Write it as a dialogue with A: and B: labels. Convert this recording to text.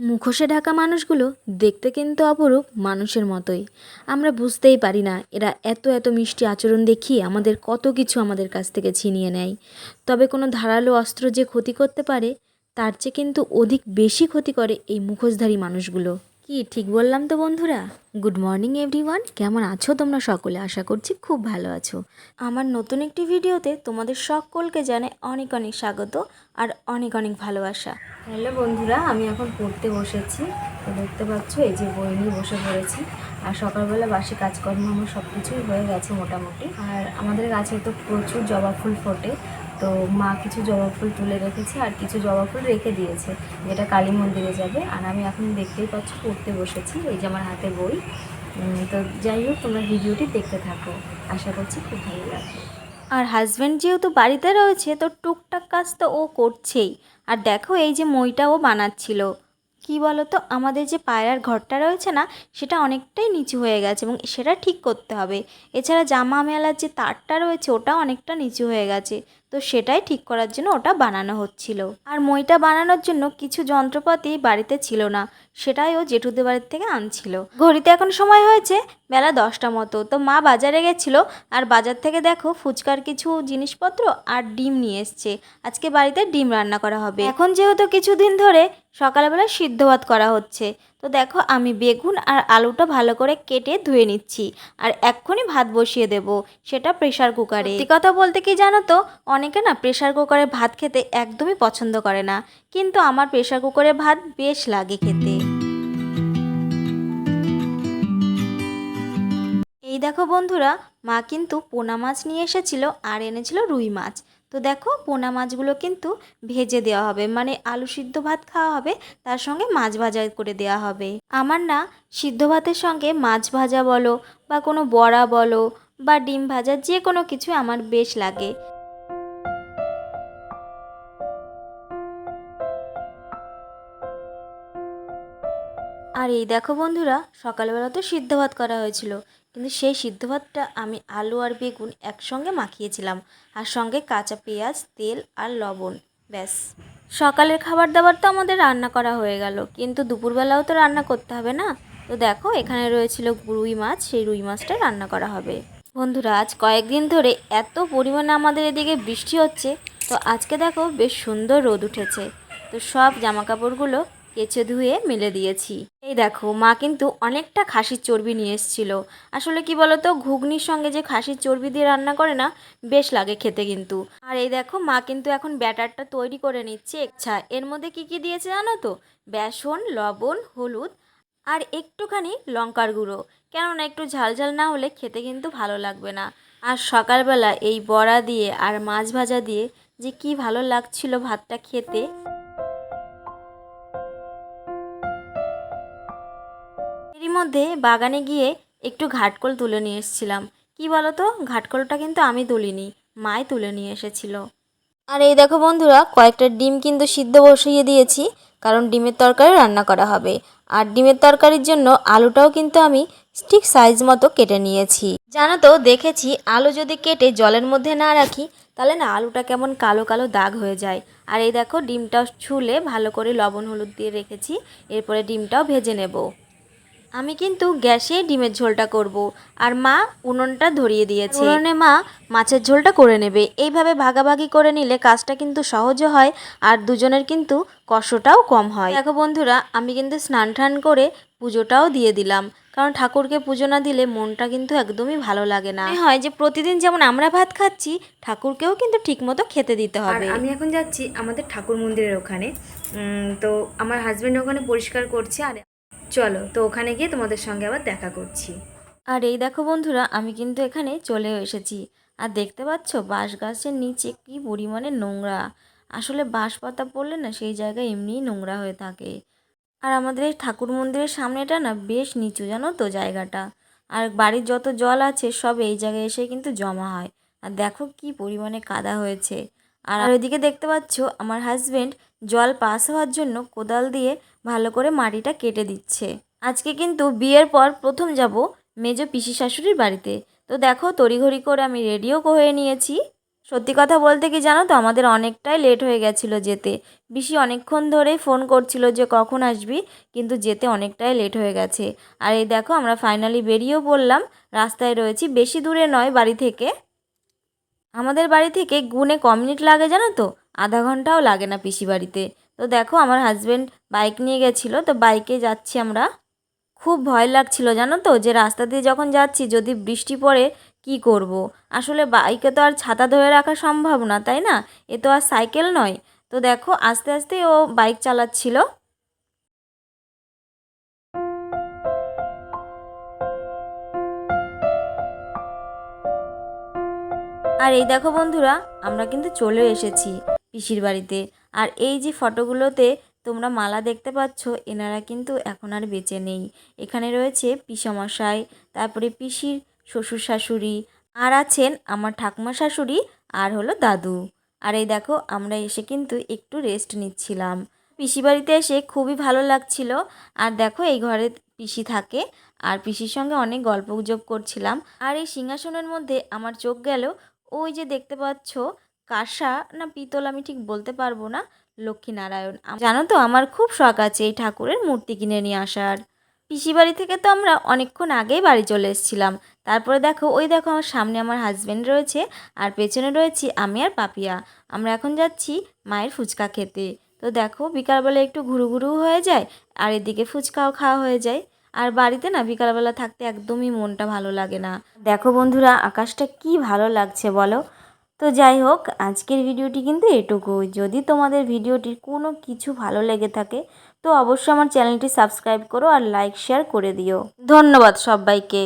A: মুখোশে ঢাকা মানুষগুলো দেখতে কিন্তু অপরূপ মানুষের মতোই। আমরা বুঝতেই পারি না এরা এত এত মিষ্টি আচরণ দেখিয়ে আমাদের কত কিছু আমাদের কাছ থেকে ছিনিয়ে নেয়। তবে কোনো ধারালো অস্ত্র যে ক্ষতি করতে পারে তার চেয়ে কিন্তু অধিক বেশি ক্ষতি করে এই মুখোশধারী মানুষগুলো। কি ঠিক বললাম তো বন্ধুরা? গুড মর্নিং এভরিওয়ান, কেমন আছো তোমরা সকলে? আশা করছি খুব ভালো আছো। আমার নতুন একটি ভিডিওতে তোমাদের সকলকে জানাই অনেক অনেক স্বাগত আর অনেক অনেক ভালোবাসা। হ্যালো বন্ধুরা, আমি এখন পড়তে বসেছি। তো দেখতে পাচ্ছ এই যে বই নিয়ে বসে পড়েছি। আর সকালবেলা বাসি কাজকর্ম আমার সব কিছুই হয়ে গেছে মোটামুটি। আর আমাদের গাছে তো প্রচুর জবা ফুল ফোটে, তো মা কিছু জবা ফুল তুলে রেখেছে আর কিছু জবা ফুল রেখে দিয়েছে, যেটা কালী মন্দিরে যাবে। আর আমি এখন দেখতেই পাচ্ছ পড়তে বসেছি, এই যে আমার হাতে বই। তো যাই হোক, তোমরা ভিডিওটি দেখতে থাকো, আশা করছি খুব ভালো লাগবে। আর হাজব্যান্ড যেহেতু বাড়িতে রয়েছে তো টুকটাক কাজ তো ও করছেই। আর দেখো এই যে মইটা ও বানাচ্ছিল। কি বলো তো, আমাদের যে পায়রার ঘরটা রয়েছে না, সেটা অনেকটাই নিচু হয়ে গেছে এবং সেটা ঠিক করতে হবে। এছাড়া জামা মেলার যে তারটা রয়েছে ওটাও অনেকটা নিচু হয়ে গেছে, তো সেটাই ঠিক করার জন্য ওটা বানানো হচ্ছিল। আর মইটা বানানোর জন্য কিছু যন্ত্রপাতি বাড়িতে ছিল না, সেটাই ও জেঠুদের বাড়ির থেকে আনছিল। ঘড়িতে এখন সময় হয়েছে বেলা 10টা মতো। তো মা বাজারে গেছিলো আর বাজার থেকে দেখো ফুচকার কিছু জিনিসপত্র আর ডিম নিয়ে এসছে। আজকে বাড়িতে ডিম রান্না করা হবে। এখন যেহেতু কিছুদিন ধরে সকালবেলা সিদ্ধ ভাত করা হচ্ছে, তো দেখো আমি বেগুন আর আলুটা ভালো করে কেটে ধুয়ে নিচ্ছি আর এক্ষুনি ভাত বসিয়ে দেব, সেটা প্রেশার কুকারে। সত্যি কথা বলতে কি জানো তো, অনেকে না প্রেশার কুকারে ভাত খেতে একদমই পছন্দ করে না, কিন্তু আমার প্রেশার কুকারে ভাত বেশ লাগে খেতে। এই দেখো বন্ধুরা, মা কিন্তু পোনা মাছ নিয়ে এসেছিল আর এনেছিল রুই মাছ। তো দেখো পোনা মাছগুলো কিন্তু ভেজে দেওয়া হবে, মানে আলু সিদ্ধ ভাত খাওয়া হবে, তার সঙ্গে মাছ ভাজা করে দেওয়া হবে। আমার না সিদ্ধ ভাতের সঙ্গে মাছ ভাজা বলো বা কোনো বড়া বলো বা ডিম ভাজা, যে কোনো কিছু আমার বেশ লাগে। আর এই দেখো বন্ধুরা, সকালবেলা তো সিদ্ধ ভাত করা হয়েছিল, কিন্তু সেই সিদ্ধ ভাতটা আমি আলু আর বেগুন একসঙ্গে মাখিয়েছিলাম, আর সঙ্গে কাঁচা পেঁয়াজ, তেল আর লবণ। ব্যাস, সকালের খাবার দাবার তো আমাদের রান্না করা হয়ে গেল, কিন্তু দুপুরবেলাও তো রান্না করতে হবে না। তো দেখো এখানে রয়েছিল রুই মাছ, সেই রুই মাছটা রান্না করা হবে। বন্ধুরা, আজ কয়েকদিন ধরে এত পরিমাণে আমাদের এদিকে বৃষ্টি হচ্ছে, তো আজকে দেখো বেশ সুন্দর রোদ উঠেছে। তো সব জামা কাপড়গুলো কেচে ধুয়ে মেলে দিয়েছি। এই দেখো মা কিন্তু অনেকটা খাসির চর্বি নিয়ে এসেছিল। আসলে কি বলতো, ঘুগনির সঙ্গে যে খাসির চর্বি দিয়ে রান্না করে না, বেশ লাগে খেতে কিন্তু। আর এই দেখো মা কিন্তু এখন ব্যাটারটা তৈরি করে নিচ্ছে। আচ্ছা, এর মধ্যে কি কি দিয়েছে জানো তো? বেসন, লবণ, হলুদ আর একটুখানি লঙ্কার গুঁড়ো। কেননা একটু ঝাল ঝাল না হলে খেতে কিন্তু ভালো লাগবে না। আর সকালবেলা এই বড়া দিয়ে আর মাছ ভাজা দিয়ে যে কি ভালো লাগছিল ভাতটা খেতে। এরই মধ্যে বাগানে গিয়ে একটু ঘাটকোল তুলে নিয়ে এসেছিলাম। কি বলো তো, ঘাটকোলটা কিন্তু আমি তুলিনি, মাই তুলে নিয়ে এসেছিল। আর এই দেখো বন্ধুরা, কয়েকটা ডিম কিন্তু সিদ্ধ বসিয়ে দিয়েছি, কারণ ডিমের তরকারি রান্না করা হবে। আর ডিমের তরকারির জন্য আলুটাও কিন্তু আমি ঠিক সাইজ মতো কেটে নিয়েছি। জানো তো, দেখেছি আলু যদি কেটে জলের মধ্যে না রাখি, তাহলে না আলুটা কেমন কালো কালো দাগ হয়ে যায়। আর এই দেখো ডিমটা ছুলে ভালো করে লবণ হলুদ দিয়ে রেখেছি, এরপরে ডিমটাও ভেজে নেব। আমি কিন্তু গ্যাসে ডিমের ঝোলটা করব, আর মা উনুনটা ধরিয়ে দিয়েছে। উনুনে মা মাছের ঝোলটা করে নেবে। এইভাবে ভাগাভাগি করে নিলে কাজটা কিন্তু সহজও হয় আর দুজনের কিন্তু কষ্টটাও কম হয়। দেখো বন্ধুরা, আমি কিন্তু স্নান টান করে পুজোটাও দিয়ে দিলাম, কারণ ঠাকুরকে পুজো না দিলে মনটা কিন্তু একদমই ভালো লাগে না। মনে হয় যে প্রতিদিন যেমন আমরা ভাত খাচ্ছি, ঠাকুরকেও কিন্তু ঠিকমতো খেতে দিতে হবে। আমি এখন যাচ্ছি আমাদের ঠাকুর মন্দিরের ওখানে। তো আমার হাজব্যান্ড ওখানে পরিষ্কার করছে, আর চলো তো ওখানে গিয়ে তোমাদের সঙ্গে আবার দেখা করছি। আর এই দেখো বন্ধুরা, আমি কিন্তু এখানে চলে এসেছি। আর দেখতে পাচ্ছ বাঁশ গাছের নিচে কি পরিমাণে নোংরা। আসলে বাঁশ পাতা পড়লে না সেই জায়গায় এমনিই নোংরা হয়ে থাকে। আর আমাদের এই ঠাকুর মন্দিরের সামনেটা না বেশ নিচু, জানো তো জায়গাটা। আর বাড়ির যত জল আছে সব এই জায়গায় এসে কিন্তু জমা হয়। আর দেখো কি পরিমাণে কাদা হয়েছে। আর ওইদিকে দেখতে পাচ্ছ আমার হাজবেন্ড জল পাস হওয়ার জন্য কোদাল দিয়ে ভালো করে মাটিটা কেটে দিচ্ছে। আজকে কিন্তু বিয়ের পর প্রথম যাব মেজো পিসি শাশুড়ির বাড়িতে। তো দেখো তড়িঘড়ি করে আমি রেডিও হয়ে নিয়েছি। সত্যি কথা বলতে কি জানো তো, আমাদের অনেকটাই লেট হয়ে গেছিলো যেতে। পিসি অনেকক্ষণ ধরেই ফোন করছিল যে কখন আসবি, কিন্তু যেতে অনেকটাই লেট হয়ে গেছে। আর এই দেখো আমরা ফাইনালি বেরিয়েও পড়লাম, রাস্তায় রয়েছি, বেশি দূরে নয় বাড়ি থেকে। আমাদের বাড়ি থেকে গুনে ক মিনিট লাগে জানো তো, আধা ঘন্টাও লাগে না পিসি বাড়িতে। তো দেখো আমার হাজবেন্ড বাইক নিয়ে গেছিলো, তো বাইকে যাচ্ছি আমরা। খুব ভয় লাগছিল জানো তো, যে রাস্তা দিয়ে যখন যাচ্ছি যদি বৃষ্টি পড়ে কি করব। আসলে বাইকে তো আর ছাতা ধরে রাখা সম্ভব না, তাই না? এ তো আর সাইকেল নয়। তো দেখো আস্তে আস্তে ও বাইক চালাচ্ছিল। আর এই দেখো বন্ধুরা, আমরা কিন্তু চলে এসেছি পিসির বাড়িতে। আর এই যে ফটোগুলোতে তোমরা মালা দেখতে পাচ্ছ, এনারা কিন্তু এখন আর বেঁচে নেই। এখানে রয়েছে পিসামশাই, তারপরে পিসির শ্বশুর শাশুড়ি, আর আছেন আমার ঠাকুমা শাশুড়ি, আর হলো দাদু। আর এই দেখো আমরা এসে কিন্তু একটু রেস্ট নিচ্ছিলাম। পিসি বাড়িতে এসে খুবই ভালো লাগছিল। আর দেখো এই ঘরে পিসি থাকে, আর পিসির সঙ্গে অনেক গল্পগুজব করছিলাম। আর এই সিংহাসনের মধ্যে আমার চোখ গেল, ওই যে দেখতে পাচ্ছ, কাঁসা না পিতল আমি ঠিক বলতে পারবো না, লক্ষ্মীনারায়ণ। জানো তো আমার খুব শখ আছে এই ঠাকুরের মূর্তি কিনে নিয়ে আসার। পিসি বাড়ি থেকে তো আমরা অনেকক্ষণ আগেই বাড়ি চলে এসেছিলাম। তারপরে দেখো ওই দেখো আমার সামনে আমার হাজবেন্ড রয়েছে, আর পেছনে রয়েছি আমি আর পাপিয়া। আমরা এখন যাচ্ছি মায়ের ফুচকা খেতে। তো দেখো বিকালবেলা একটু ঘুরু ঘুরু হয়ে যায়, আর এদিকে ফুচকাও খাওয়া হয়ে যায়। আর বাড়িতে না বিকালবেলা থাকতে একদমই মনটা ভালো লাগে না। দেখো বন্ধুরা আকাশটা কি ভালো লাগছে বলো। তো যাই হোক, আজকের ভিডিওটি কিন্তু এটুকুই। যদি তোমাদের ভিডিওটির কোনো কিছু ভালো লেগে থাকে তো অবশ্যই আমার চ্যানেলটি সাবস্ক্রাইব করো আর লাইক শেয়ার করে দিও। ধন্যবাদ সবাইকে।